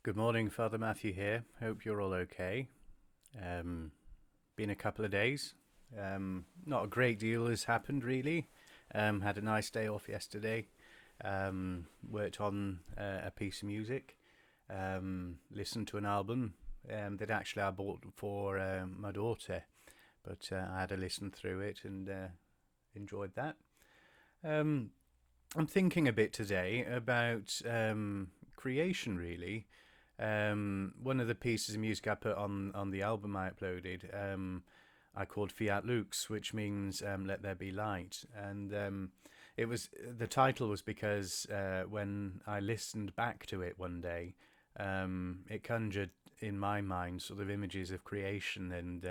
Good morning, Father Matthew here. Hope you're all okay. Um, been a couple of days. Not a great deal has happened really. Had a nice day off yesterday. Worked on a piece of music. Listened to an album that actually I bought for my daughter, but I had a listen through it and enjoyed that. Um, I'm thinking a bit today about creation, really. One of the pieces of music I put on the album I uploaded, I called Fiat Lux, which means "Let there be light," and it was the title was because when I listened back to it one day, it conjured in my mind sort of images of creation and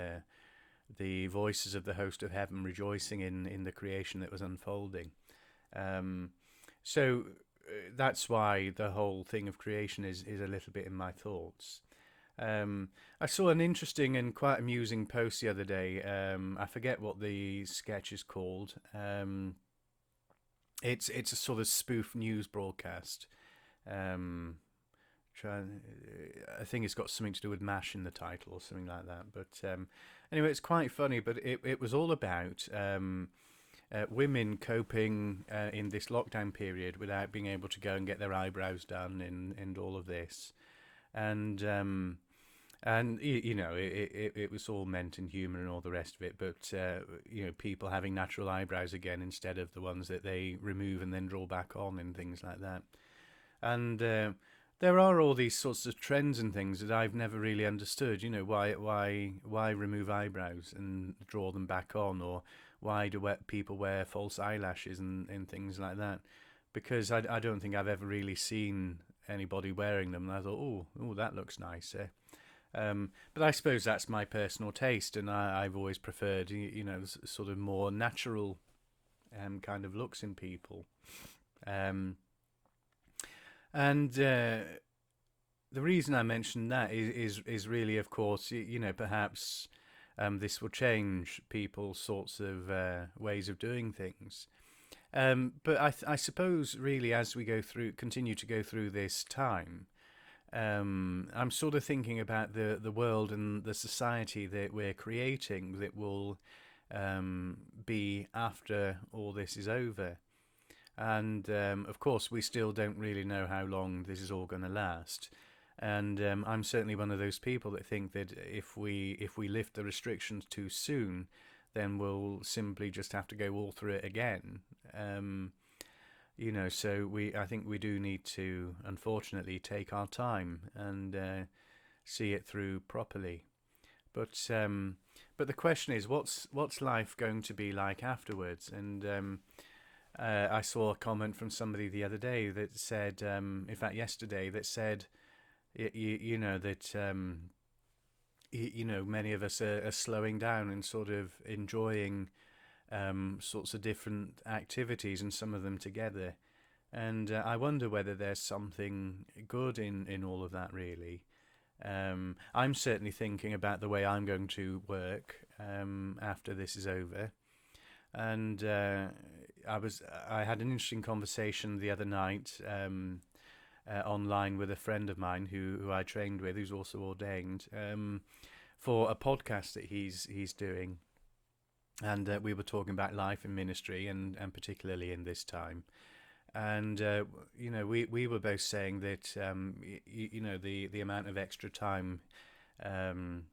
the voices of the host of heaven rejoicing in the creation that was unfolding. Um, so that's why the whole thing of creation is a little bit in my thoughts. Um, I saw an interesting and quite amusing post the other day. I forget what the sketch is called. It's a sort of spoof news broadcast. Um, I think it's got something to do with MASH in the title or something like that. But anyway, it's quite funny. But it was all about women coping in this lockdown period without being able to go and get their eyebrows done and all of this. And you know it was all meant in humour and all the rest of it, but you know, people having natural eyebrows again instead of the ones that they remove and then draw back on and things like that. And there are all these sorts of trends and things that I've never really understood. You know, why remove eyebrows and draw them back on, or why do people wear false eyelashes and things like that? Because I don't think I've ever really seen anybody wearing them. And I thought, oh, that looks nice. But I suppose that's my personal taste, and I've always preferred, you know, sort of more natural kind of looks in people. Um, and the reason I mentioned that is really, of course, you know, perhaps this will change people's sorts of ways of doing things. But I suppose, really, as we continue to go through this time, I'm sort of thinking about the world and the society that we're creating that will be after all this is over. And of course, we still don't really know how long this is all going to last. And I'm certainly one of those people that think that if we lift the restrictions too soon, then we'll simply just have to go all through it again. Um, you know, so I think we do need to, unfortunately, take our time and see it through properly. But the question is, what's life going to be like afterwards? And I saw a comment from somebody the other day that said, in fact, yesterday, that said, you know, that you know, many of us are slowing down and sort of enjoying sorts of different activities and some of them together. And I wonder whether there's something good in all of that, really. I'm certainly thinking about the way I'm going to work after this is over. And I had an interesting conversation the other night online with a friend of mine who I trained with, who's also ordained, for a podcast that he's doing. And we were talking about life and ministry, and particularly in this time. And you know, we were both saying that you know, the amount of extra time um,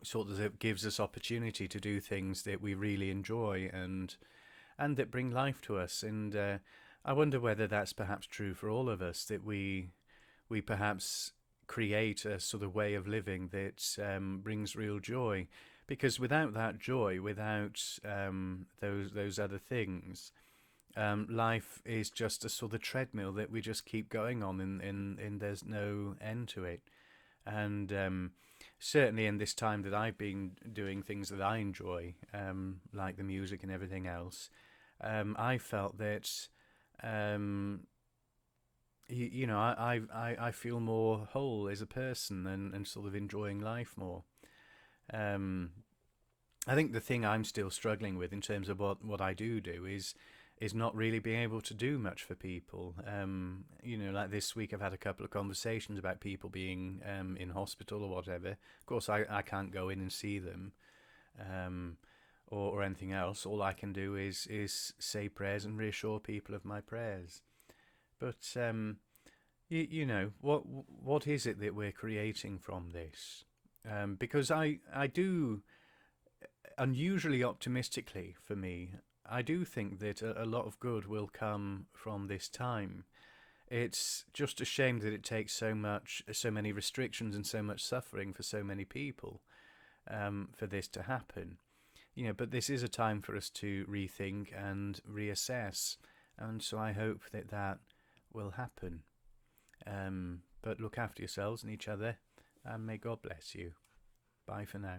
sort of gives us opportunity to do things that we really enjoy and that bring life to us. And I wonder whether that's perhaps true for all of us, that we perhaps create a sort of way of living that brings real joy. Because without that joy, without those other things, life is just a sort of treadmill that we just keep going on, and there's no end to it. And certainly in this time that I've been doing things that I enjoy, like the music and everything else, I felt that you know, I feel more whole as a person and sort of enjoying life more. Um, I think the thing I'm still struggling with in terms of what I do is is not really being able to do much for people. Like this week, I've had a couple of conversations about people being in hospital or whatever. Of course, I can't go in and see them, um, or anything else. All I can do is say prayers and reassure people of my prayers. But what is it that we're creating from this? Because I do, unusually optimistically for me, I do think that a lot of good will come from this time. It's just a shame that it takes so many restrictions and so much suffering for so many people, for this to happen. But this is a time for us to rethink and reassess, and so I hope that that will happen. But look after yourselves and each other, and may God bless you. Bye for now.